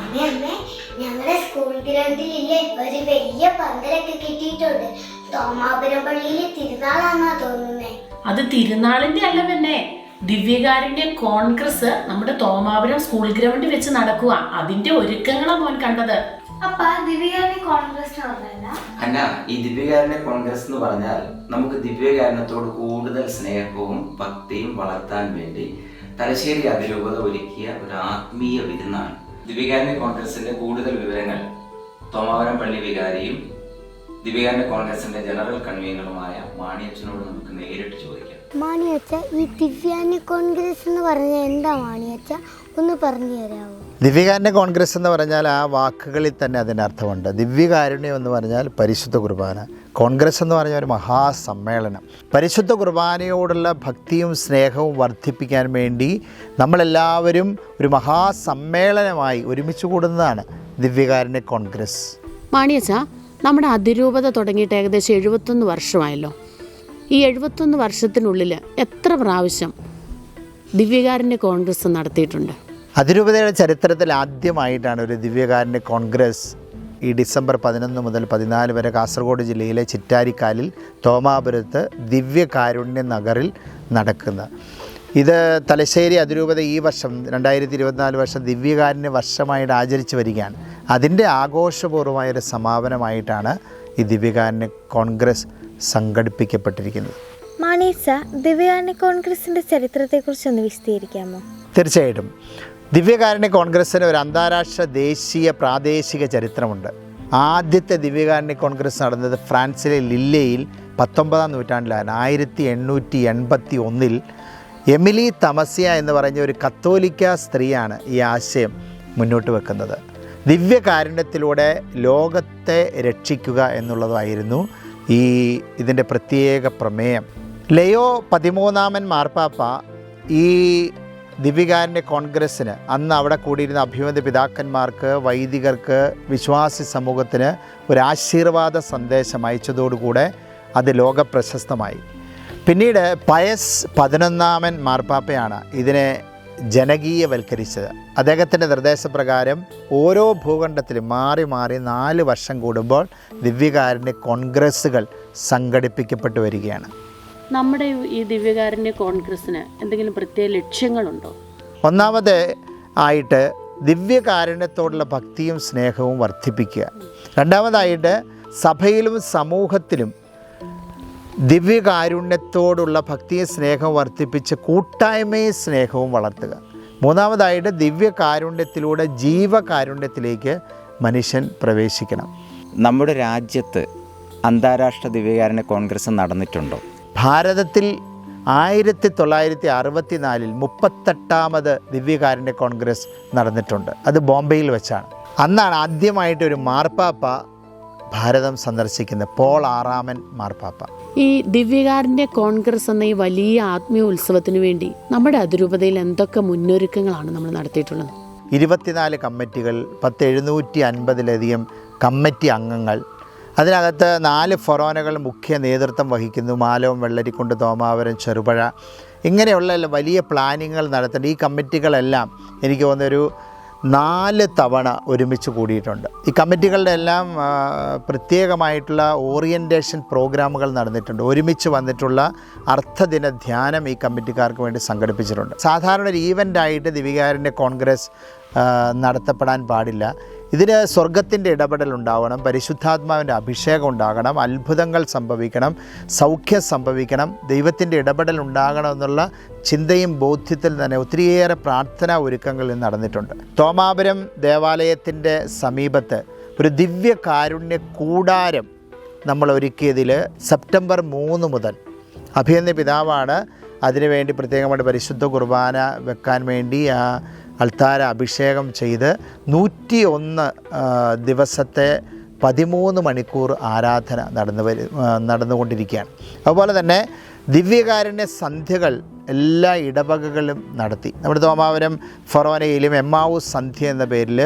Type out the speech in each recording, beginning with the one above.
അമ്മേ ഞങ്ങളുടെ സ്കൂൾ ഗ്രൗണ്ടിലില്ലേ ഒരു വലിയ പന്തലൊക്കെ കിട്ടിയിട്ടുണ്ട്. തോമാപുരം പള്ളിയിലെ തിരുനാളാന്നാ തോന്നുന്നേ. അത് തിരുനാളിന്റെ അല്ല പിന്നെ, ദിവ്യകാരുണ്യ കോൺഗ്രസ് നമ്മുടെ തോമാപുരം സ്കൂൾ ഗ്രൗണ്ടിൽ വെച്ച് നടക്കുക. അതിന്റെ ഒരുക്കങ്ങളാ മോൻ കണ്ടത്. അപ്പ ദിവ്യകാരുണ്യ കോൺഗ്രസ് അന്ന, ഈ ദിവ്യകാരുണ്യ കോൺഗ്രസ് എന്ന് പറഞ്ഞാൽ നമുക്ക് ദിവ്യകാരുണ്യത്തോട് കൂടുതൽ സ്നേഹവും ഭക്തിയും വളർത്താൻ വേണ്ടി തലശ്ശേരി അതിരൂപത ഒരുക്കിയ ഒരു ആത്മീയ വിരുന്നാണ്. ദിവ്യകാരുണ്യ കോൺഗ്രസിന്റെ കൂടുതൽ വിവരങ്ങൾ തോമാപുരം പള്ളി വികാരിയും ദിവ്യകാരുണ്യ കോൺഗ്രസിന്റെ ജനറൽ കൺവീനറുമായ മാണിയച്ചനോട് നമുക്ക് നേരിട്ട് ചോദിക്കാം. മാണിയച്ച, ഈ ദിവ്യകാരുണ്യ കോൺഗ്രസ് എന്ന് പറഞ്ഞാൽ എന്താ മാണിയച്ച? ഒന്ന് പറഞ്ഞു തരാമോ? ദിവ്യകാരുണ്യ കോൺഗ്രസ് എന്ന് പറഞ്ഞാൽ ആ വാക്കുകളിൽ തന്നെ അതിൻ്റെ അർത്ഥമുണ്ട്. ദിവ്യകാരുണ്യം എന്ന് പറഞ്ഞാൽ പരിശുദ്ധ കുർബാന, കോൺഗ്രസ് എന്ന് പറഞ്ഞാൽ ഒരു മഹാസമ്മേളനം. പരിശുദ്ധ കുർബാനയോടുള്ള ഭക്തിയും സ്നേഹവും വർദ്ധിപ്പിക്കാൻ വേണ്ടി നമ്മളെല്ലാവരും ഒരു മഹാസമ്മേളനമായി ഒരുമിച്ച് കൂടുന്നതാണ് ദിവ്യകാരുണ്യ കോൺഗ്രസ്. മാണിയച്ച, നമ്മുടെ അതിരൂപത തുടങ്ങിയിട്ട് ഏകദേശം 71 വർഷമായല്ലോ. ഈ 71 വർഷത്തിനുള്ളിൽ എത്ര പ്രാവശ്യം ദിവ്യകാരുണ്യ കോൺഗ്രസ് നടത്തിയിട്ടുണ്ട്? അതിരൂപതയുടെ ചരിത്രത്തിൽ ആദ്യമായിട്ടാണ് ഒരു ദിവ്യകാരുണ്യ കോൺഗ്രസ് ഈ ഡിസംബർ 11 മുതൽ 14 വരെ കാസർഗോഡ് ജില്ലയിലെ ചിറ്റാരിക്കാലിൽ തോമാപുരത്ത് ദിവ്യകാരുണ്യ നഗറിൽ നടക്കുന്നത്. ഇത് തലശ്ശേരി അതിരൂപത ഈ വർഷം 2024 വർഷം ദിവ്യകാരുണ്യ വർഷമായിട്ട് ആചരിച്ചു വരികയാണ്. അതിൻ്റെ ആഘോഷപൂർവമായൊരു സമാപനമായിട്ടാണ് ഈ ദിവ്യകാരുണ്യ കോൺഗ്രസ് സംഘടിപ്പിക്കപ്പെട്ടിരിക്കുന്നത്. മാണീസ, ദിവ്യകാരുണ്യ കോൺഗ്രസിൻ്റെ ചരിത്രത്തെക്കുറിച്ചൊന്ന് വിശദീകരിക്കാമോ? തീർച്ചയായിട്ടും. ദിവ്യകാരുണ്യ കോൺഗ്രസ്സിന് ഒരു അന്താരാഷ്ട്ര, ദേശീയ, പ്രാദേശിക ചരിത്രമുണ്ട്. ആദ്യത്തെ ദിവ്യകാരുണ്യ കോൺഗ്രസ് നടന്നത് ഫ്രാൻസിലെ ലില്ലയിൽ 19-ാം നൂറ്റാണ്ടിലാണ്. 1881 എമിലി തമസ്യ എന്ന് പറഞ്ഞ ഒരു കത്തോലിക്ക സ്ത്രീയാണ് ഈ ആശയം മുന്നോട്ട് വെക്കുന്നത്. ദിവ്യകാരുണ്യത്തിലൂടെ ലോകത്തെ രക്ഷിക്കുക എന്നുള്ളതായിരുന്നു ഇതിൻ്റെ പ്രത്യേക പ്രമേയം. ലയോ 13 മാർപ്പാപ്പ ഈ ദിവ്യകാരുണ്യ കോൺഗ്രസ്സിന് അന്ന് അവിടെ കൂടിയിരുന്ന അഭിമന്യ പിതാക്കന്മാർക്ക്, വൈദികർക്ക്, വിശ്വാസി സമൂഹത്തിന് ഒരു ആശീർവാദ സന്ദേശം അയച്ചതോടുകൂടെ അത് ലോകപ്രശസ്തമായി. പിന്നീട് പയസ് 11 മാർപ്പാപ്പയാണ് ഇതിനെ ജനകീയവൽക്കരിച്ചത്. അദ്ദേഹത്തിൻ്റെ നിർദ്ദേശപ്രകാരം ഓരോ ഭൂഖണ്ഡത്തിലും മാറി മാറി 4 വർഷം കൂടുമ്പോൾ ദിവ്യകാരുണ്യ കോൺഗ്രസ്സുകൾ സംഘടിപ്പിക്കപ്പെട്ടു വരികയാണ്. നമ്മുടെ ഈ ദിവ്യകാരുണ്യ കോൺഗ്രസ്സിന് എന്തെങ്കിലും പ്രത്യേക ലക്ഷ്യങ്ങളുണ്ടോ? ഒന്നാമത് ആയിട്ട് ദിവ്യകാരുണ്യത്തോടുള്ള ഭക്തിയും സ്നേഹവും വർദ്ധിപ്പിക്കുക. രണ്ടാമതായിട്ട് സഭയിലും സമൂഹത്തിലും ദിവ്യകാരുണ്യത്തോടുള്ള ഭക്തിയും സ്നേഹവും വർദ്ധിപ്പിച്ച് കൂട്ടായ്മയും സ്നേഹവും വളർത്തുക. മൂന്നാമതായിട്ട് ദിവ്യകാരുണ്യത്തിലൂടെ ജീവകാരുണ്യത്തിലേക്ക് മനുഷ്യൻ പ്രവേശിക്കണം. നമ്മുടെ രാജ്യത്ത് അന്താരാഷ്ട്ര ദിവ്യകാരുണ്യ കോൺഗ്രസ് നടന്നിട്ടുണ്ടോ? ഭാരതത്തിൽ 1964 38ാമത് ദിവ്യകാരുണ്യ കോൺഗ്രസ് നടന്നിട്ടുണ്ട്. അത് ബോംബെയിൽ വെച്ചാണ്. അന്നാണ് ആദ്യമായിട്ടൊരു മാർപ്പാപ്പ ഭാരതം സന്ദർശിക്കുന്നത്, പോൾ 6 മാർപ്പാപ്പ. ഈ ദിവ്യകാരുണ്യ കോൺഗ്രസ് എന്ന ഈ വലിയ ആത്മീയ ഉത്സവത്തിന് വേണ്ടി നമ്മുടെ അതിരൂപതയിൽ എന്തൊക്കെ മുന്നൊരുക്കങ്ങളാണ് നമ്മൾ നടത്തിയിട്ടുള്ളത്? 24 കമ്മിറ്റികൾ, 750-ലധികം കമ്മിറ്റി അംഗങ്ങൾ, അതിനകത്ത് 4 ഫൊറോനകൾ മുഖ്യ നേതൃത്വം വഹിക്കുന്നു. മാലവും, വെള്ളരിക്കുണ്ട്, തോമാപുരം, ചെറുപുഴ, ഇങ്ങനെയുള്ള വലിയ പ്ലാനിങ്ങുകൾ നടത്തേണ്ട ഈ കമ്മിറ്റികളെല്ലാം എനിക്ക് തോന്നുന്നൊരു 4 തവണ ഒരുമിച്ച് കൂടിയിട്ടുണ്ട്. ഈ കമ്മിറ്റികളുടെ എല്ലാം പ്രത്യേകമായിട്ടുള്ള ഓറിയൻറ്റേഷൻ പ്രോഗ്രാമുകൾ നടന്നിട്ടുണ്ട്. ഒരുമിച്ച് വന്നിട്ടുള്ള അർദ്ധദിന ധ്യാനം ഈ കമ്മിറ്റിക്കാർക്ക് വേണ്ടി സംഘടിപ്പിച്ചിട്ടുണ്ട്. സാധാരണ ഒരു ഈവൻ്റായിട്ട് ദിവ്യകാരുണ്യ കോൺഗ്രസ് നടത്തപ്പെടാൻ പാടില്ല. ഇതിന് സ്വർഗത്തിൻ്റെ ഇടപെടൽ ഉണ്ടാവണം, പരിശുദ്ധാത്മാവിൻ്റെ അഭിഷേകം ഉണ്ടാകണം, അത്ഭുതങ്ങൾ സംഭവിക്കണം, സൗഖ്യം സംഭവിക്കണം, ദൈവത്തിൻ്റെ ഇടപെടൽ ഉണ്ടാകണം എന്നുള്ള ചിന്തയും ബോധ്യത്തിൽ തന്നെ ഒത്തിരിയേറെ പ്രാർത്ഥനാ ഒരുക്കങ്ങൾ നടന്നിട്ടുണ്ട്. തോമാപുരം ദേവാലയത്തിൻ്റെ സമീപത്ത് ഒരു ദിവ്യകാരുണ്യ കൂടാരം നമ്മൾ ഒരുക്കിയതിൽ സെപ്റ്റംബർ 3 മുതൽ അഭിമന്യ പിതാവാണ് അതിനുവേണ്ടി പ്രത്യേകമായിട്ട് പരിശുദ്ധ കുർബാന വെക്കാൻ വേണ്ടി അൾത്താര അഭിഷേകം ചെയ്ത് 101 ദിവസത്തെ 13 മണിക്കൂർ ആരാധന നടന്നുകൊണ്ടിരിക്കുകയാണ്. അതുപോലെ തന്നെ ദിവ്യകാരുണ്യ സന്ധ്യകൾ എല്ലാ ഇടവകകളും നടത്തി. നമ്മുടെ തോമാപുരം ഫൊറോനയിലും എമ്മാവൂസ് സന്ധ്യ എന്ന പേരിൽ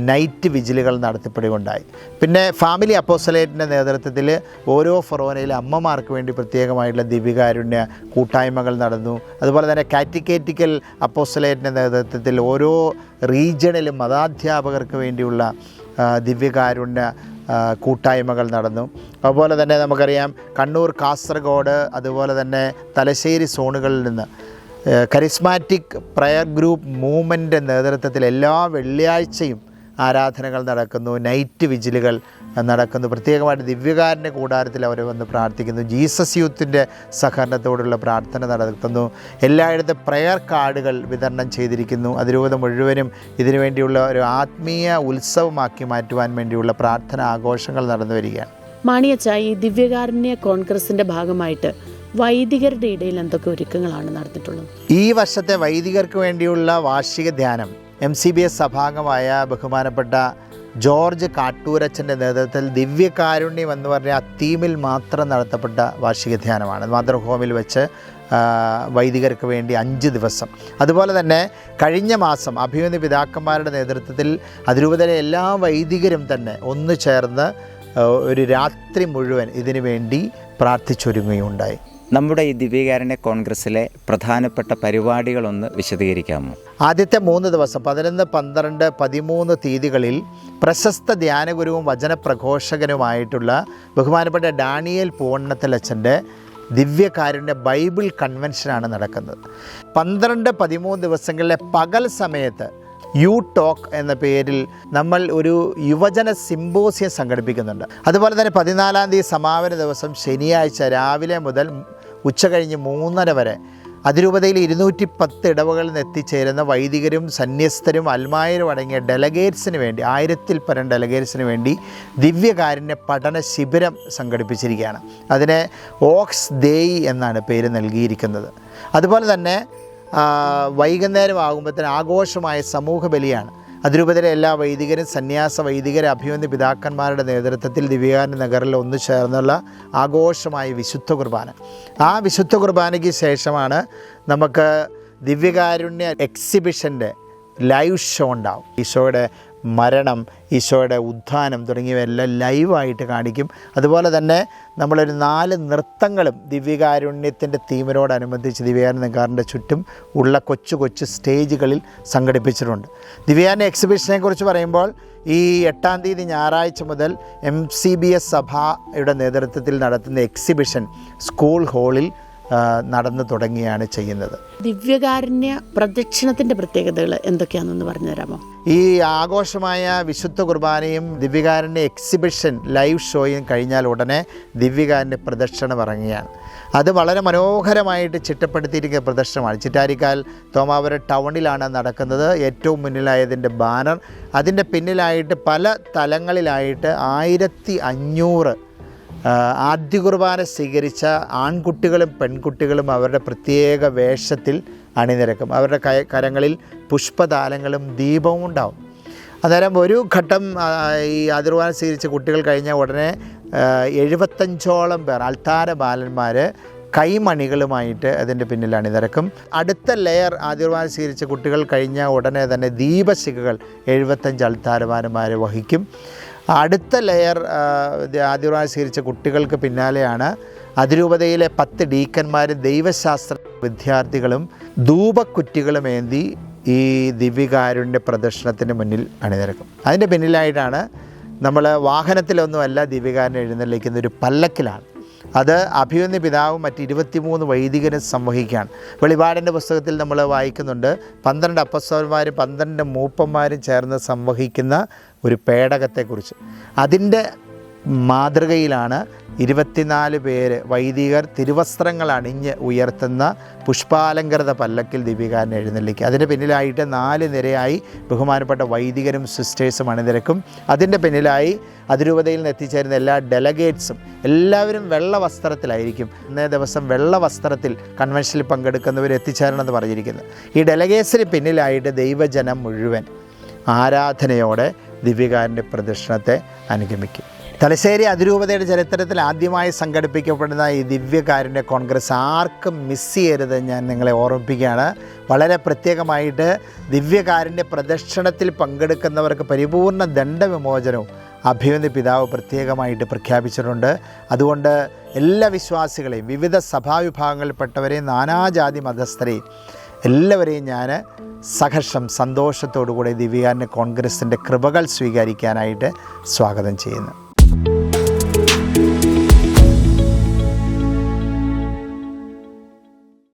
നൈറ്റ് വിജിലുകൾ നടത്തിപ്പെടുകയുണ്ടായി. പിന്നെ ഫാമിലി അപ്പോസ്റ്റലേറ്റിൻ്റെ നേതൃത്വത്തിൽ ഓരോ ഫൊറോനയിലെ അമ്മമാർക്ക് വേണ്ടി പ്രത്യേകമായിട്ടുള്ള ദിവ്യകാരുണ്യ കൂട്ടായ്മകൾ നടന്നു. അതുപോലെ തന്നെ കാറ്റിക്കേറ്റിക്കൽ അപ്പോസ്റ്റലേറ്റിൻ്റെ നേതൃത്വത്തിൽ ഓരോ റീജിയണിലും മതാധ്യാപകർക്ക് വേണ്ടിയുള്ള ദിവ്യകാരുണ്യ കൂട്ടായ്മകൾ നടന്നു. അതുപോലെ തന്നെ നമുക്കറിയാം കണ്ണൂർ, കാസർഗോഡ്, അതുപോലെ തന്നെ തലശ്ശേരി സോണുകളിൽ നിന്ന് കരിസ്മാറ്റിക് പ്രയർ ഗ്രൂപ്പ് മൂവ്മെൻ്റ് നേതൃത്വത്തിൽ എല്ലാ വെള്ളിയാഴ്ചയും ആരാധനകൾ നടക്കുന്നു, നൈറ്റ് വിജിലുകൾ നടക്കുന്നു. പ്രത്യേകമായിട്ട് ദിവ്യകാരുണ്യ കൂടാരത്തിൽ അവർ വന്ന് പ്രാർത്ഥിക്കുന്നു. ജീസസ് യൂത്തിൻ്റെ സഹകരണത്തോടുള്ള പ്രാർത്ഥന നടത്തുന്നു. എല്ലായിടത്തും പ്രയർ കാർഡുകൾ വിതരണം ചെയ്തിരിക്കുന്നു. അതിരൂപത മുഴുവനും ഇതിനു വേണ്ടിയുള്ള ഒരു ആത്മീയ ഉത്സവമാക്കി മാറ്റുവാൻ വേണ്ടിയുള്ള പ്രാർത്ഥന ആഘോഷങ്ങൾ നടന്നു വരികയാണ്. മാണിയച്ച, ഈ ദിവ്യകാരുണ്യ കോൺഗ്രസിൻ്റെ ഭാഗമായിട്ട് വൈദികരുടെ ഇടയിൽ എന്തൊക്കെ ഒരുക്കങ്ങളാണ് നടത്തിയിട്ടുള്ളത്? ഈ വർഷത്തെ വൈദികർക്ക് വേണ്ടിയുള്ള വാർഷിക ധ്യാനം MCBS സഭാംഗമായ ബഹുമാനപ്പെട്ട ജോർജ് കാട്ടൂരച്ചൻ്റെ നേതൃത്വത്തിൽ ദിവ്യകാരുണ്യം എന്ന് പറഞ്ഞ ആ തീമിൽ മാത്രം നടത്തപ്പെട്ട വാർഷിക ധ്യാനമാണ്. മദർ ഹോമിൽ വെച്ച് വൈദികർക്ക് വേണ്ടി 5 ദിവസം. അതുപോലെ തന്നെ കഴിഞ്ഞ മാസം അഭിമന്യ പിതാക്കന്മാരുടെ നേതൃത്വത്തിൽ അതിരൂപതയിലെ എല്ലാ വൈദികരും തന്നെ ഒന്നു ചേർന്ന് ഒരു രാത്രി മുഴുവൻ ഇതിനു വേണ്ടി പ്രാർത്ഥിച്ചൊരുങ്ങുകയുണ്ടായി. നമ്മുടെ ഈ ദിവ്യകാരുണ്യ കോൺഗ്രസ്സിലെ പ്രധാനപ്പെട്ട പരിപാടികളൊന്ന് വിശദീകരിക്കാമോ? ആദ്യത്തെ 3 ദിവസം 11, 12, 13 തീയതികളിൽ പ്രശസ്ത ധ്യാനഗുരുവും വചനപ്രഘോഷകനുമായിട്ടുള്ള ബഹുമാനപ്പെട്ട ഡാനിയേൽ പൂവണ്ണത്തലച്ചൻ്റെ ദിവ്യകാരുണ്യ ബൈബിൾ കൺവെൻഷനാണ് നടക്കുന്നത്. 12, 13 ദിവസങ്ങളിലെ പകൽ സമയത്ത് യു ടോക്ക് എന്ന പേരിൽ നമ്മൾ ഒരു യുവജന സിംബോസിയം സംഘടിപ്പിക്കുന്നുണ്ട്. അതുപോലെ തന്നെ 14-ാം തീയതി സമാപന ദിവസം ശനിയാഴ്ച രാവിലെ മുതൽ ഉച്ചകഴിഞ്ഞ് 3:30 വരെ അതിരൂപതയിൽ 210 ഇടവകളിൽ നിന്ന് എത്തിച്ചേരുന്ന വൈദികരും സന്യസ്തരും അൽമായരും അടങ്ങിയ ഡെലഗേറ്റ്സിന് വേണ്ടി 1000-ൽ പരം ഡെലഗേറ്റ്സിന് വേണ്ടി ദിവ്യകാരുണ്യ പഠന ശിബിരം സംഘടിപ്പിച്ചിരിക്കുകയാണ്. അതിന് ഓക്സ് ദേയി എന്നാണ് പേര് നൽകിയിരിക്കുന്നത്. അതുപോലെ തന്നെ വൈകുന്നേരം ആകുമ്പോഴത്തേന് ആഘോഷമായ സമൂഹ ബലിയാണ്. അതിരൂപതയിലെ എല്ലാ വൈദികരും സന്യാസ വൈദികരെ അഭിമന്യ പിതാക്കന്മാരുടെ നേതൃത്വത്തിൽ ദിവ്യകാരുണ്യ നഗറിൽ ഒന്നു ചേർന്നുള്ള ആഘോഷമായ വിശുദ്ധ കുർബാന. ആ വിശുദ്ധ കുർബാനയ്ക്ക് ശേഷമാണ് നമുക്ക് ദിവ്യകാരുണ്യ എക്സിബിഷൻ്റെ ലൈവ് ഷോ ഉണ്ടാവും. ഈശോയുടെ മരണം, ഈശോയുടെ ഉത്ഥാനം തുടങ്ങിയവയെല്ലാം ലൈവായിട്ട് കാണിക്കും. അതുപോലെ തന്നെ നമ്മളൊരു 4 നൃത്തങ്ങളും ദിവ്യകാരുണ്യത്തിൻ്റെ തീമിനോടനുബന്ധിച്ച് ദിവ്യകാരുണ്യ നഗറിൻ്റെ ചുറ്റും ഉള്ള കൊച്ചു കൊച്ചു സ്റ്റേജുകളിൽ സംഘടിപ്പിച്ചിട്ടുണ്ട്. ദിവ്യകാരുണ്യ എക്സിബിഷനെ കുറിച്ച് പറയുമ്പോൾ ഈ 8-ാം തീയതി ഞായറാഴ്ച മുതൽ MCBS സഭയുടെ നേതൃത്വത്തിൽ നടത്തുന്ന എക്സിബിഷൻ സ്കൂൾ ഹാളിൽ നടന്നു തുടങ്ങിയാണ് ചെയ്യുന്നത്. ദിവ്യകാരുണ്യ പ്രദക്ഷിണത്തിൻ്റെ പ്രത്യേകതകൾ എന്തൊക്കെയാണെന്ന് പറഞ്ഞു തരാമോ? ഈ ആഘോഷമായ വിശുദ്ധ കുർബാനയും ദിവ്യകാരുണ്യ എക്സിബിഷൻ ലൈവ് ഷോയും കഴിഞ്ഞാൽ ഉടനെ ദിവ്യകാരുണ്യ പ്രദക്ഷിണം ഇറങ്ങുകയാണ്. അത് വളരെ മനോഹരമായിട്ട് ചിട്ടപ്പെടുത്തിയിരിക്കുന്ന പ്രദർശനമാണ്. ചിറ്റാരിക്കാൽ തോമാപുരം ടൗണിലാണ് നടക്കുന്നത്. ഏറ്റവും മുന്നിലായതിൻ്റെ ബാനർ, അതിൻ്റെ പിന്നിലായിട്ട് പല തലങ്ങളിലായിട്ട് 1500 ആദ്യ കുർബാന സ്വീകരിച്ച ആൺകുട്ടികളും പെൺകുട്ടികളും അവരുടെ പ്രത്യേക വേഷത്തിൽ അണിനിരക്കും. അവരുടെ കരങ്ങളിൽ പുഷ്പതാലങ്ങളും ദീപവും ഉണ്ടാവും. അന്നേരം ഒരു ഘട്ടം ഈ ആദ്യ കുർബാന സ്വീകരിച്ച കുട്ടികൾ കഴിഞ്ഞാൽ ഉടനെ 75ഓളം പേർ അൾത്താര ബാലന്മാർ കൈമണികളുമായിട്ട് അതിൻ്റെ പിന്നിൽ അണിനിരക്കും. അടുത്ത ലെയർ ആദ്യ കുർബാന സ്വീകരിച്ച കുട്ടികൾ കഴിഞ്ഞാൽ ഉടനെ തന്നെ ദീപശിഖകൾ 75 അൾത്താരമാരന്മാർ വഹിക്കും. അടുത്ത ലെയർ ആദ്യ കുർബാന സ്വീകരിച്ച കുട്ടികൾക്ക് പിന്നാലെയാണ് അതിരൂപതയിലെ 10 ഡീക്കന്മാരും ദൈവശാസ്ത്ര വിദ്യാർത്ഥികളും ധൂപക്കുറ്റികളും ഏന്തി ഈ ദിവ്യകാരുണ്യ പ്രദർശനത്തിന് മുന്നിൽ അണിനിരക്കും. അതിൻ്റെ പിന്നിലായിട്ടാണ് നമ്മൾ വാഹനത്തിലൊന്നുമല്ല ദിവ്യകാരുണ്യം എഴുന്നള്ളിക്കുന്ന ഒരു പല്ലക്കിലാണ്. അത് അഭിമന്യ പിതാവും മറ്റ് 23 വൈദികരും സംവഹിക്കുകയാണ്. വെളിപാടിൻ്റെ പുസ്തകത്തിൽ നമ്മൾ വായിക്കുന്നുണ്ട് 12 അപ്പസ്തലന്മാരും 12 മൂപ്പന്മാരും ചേർന്ന് സംവഹിക്കുന്ന ഒരു പേടകത്തെക്കുറിച്ച്. അതിൻ്റെ മാതൃകയിലാണ് 24 പേര് വൈദികർ തിരുവസ്ത്രങ്ങൾ അണിഞ്ഞ് ഉയർത്തുന്ന പുഷ്പാലങ്കൃത പല്ലക്കിൽ ദിവ്യകാരുണ്യം എഴുന്നള്ളിക്കുക. അതിൻ്റെ പിന്നിലായിട്ട് 4 നിരയായി ബഹുമാനപ്പെട്ട വൈദികരും സിസ്റ്റേഴ്സും അണിനിരക്കും. അതിൻ്റെ പിന്നിലായി അതിരൂപതയിൽ നിന്ന് എത്തിച്ചേരുന്ന എല്ലാ ഡെലഗേറ്റ്സും എല്ലാവരും വെള്ള വസ്ത്രത്തിലായിരിക്കും. ഇന്നേ ദിവസം വെള്ള വസ്ത്രത്തിൽ കൺവെൻഷനിൽ പങ്കെടുക്കുന്നവർ എത്തിച്ചേരണമെന്ന് പറഞ്ഞിരിക്കുന്നത്. ഈ ഡെലഗേറ്റ്സിന് പിന്നിലായിട്ട് ദൈവജനം മുഴുവൻ ആരാധനയോടെ ദിവ്യകാരുണ്യ പ്രദർശനത്തെ അനുഗമിക്കും. തലശ്ശേരി അതിരൂപതയുടെ ചരിത്രത്തിൽ ആദ്യമായി സംഘടിപ്പിക്കപ്പെടുന്ന ഈ ദിവ്യകാരുണ്യ കോൺഗ്രസ് ആർക്കും മിസ് ചെയ്യരുത് ഞാൻ നിങ്ങളെ ഓർമ്മിപ്പിക്കുകയാണ്. വളരെ പ്രത്യേകമായിട്ട് ദിവ്യകാരുണ്യ പ്രദക്ഷിണത്തിൽ പങ്കെടുക്കുന്നവർക്ക് പരിപൂർണ ദണ്ഡവിമോചനവും അഭിമന്യ പിതാവ് പ്രത്യേകമായിട്ട് പ്രഖ്യാപിച്ചിട്ടുണ്ട്. അതുകൊണ്ട് എല്ലാ വിശ്വാസികളെയും, വിവിധ സഭാവിഭാഗങ്ങളിൽപ്പെട്ടവരെയും, നാനാജാതി മതസ്ഥരെയും എല്ലാവരെയും ഞാൻ സഹർഷം സന്തോഷത്തോടു കൂടി ദിവ്യകാരുണ്യ കോൺഗ്രസിൻ്റെ കൃപകൾ സ്വീകരിക്കാനായിട്ട് സ്വാഗതം ചെയ്യുന്നു.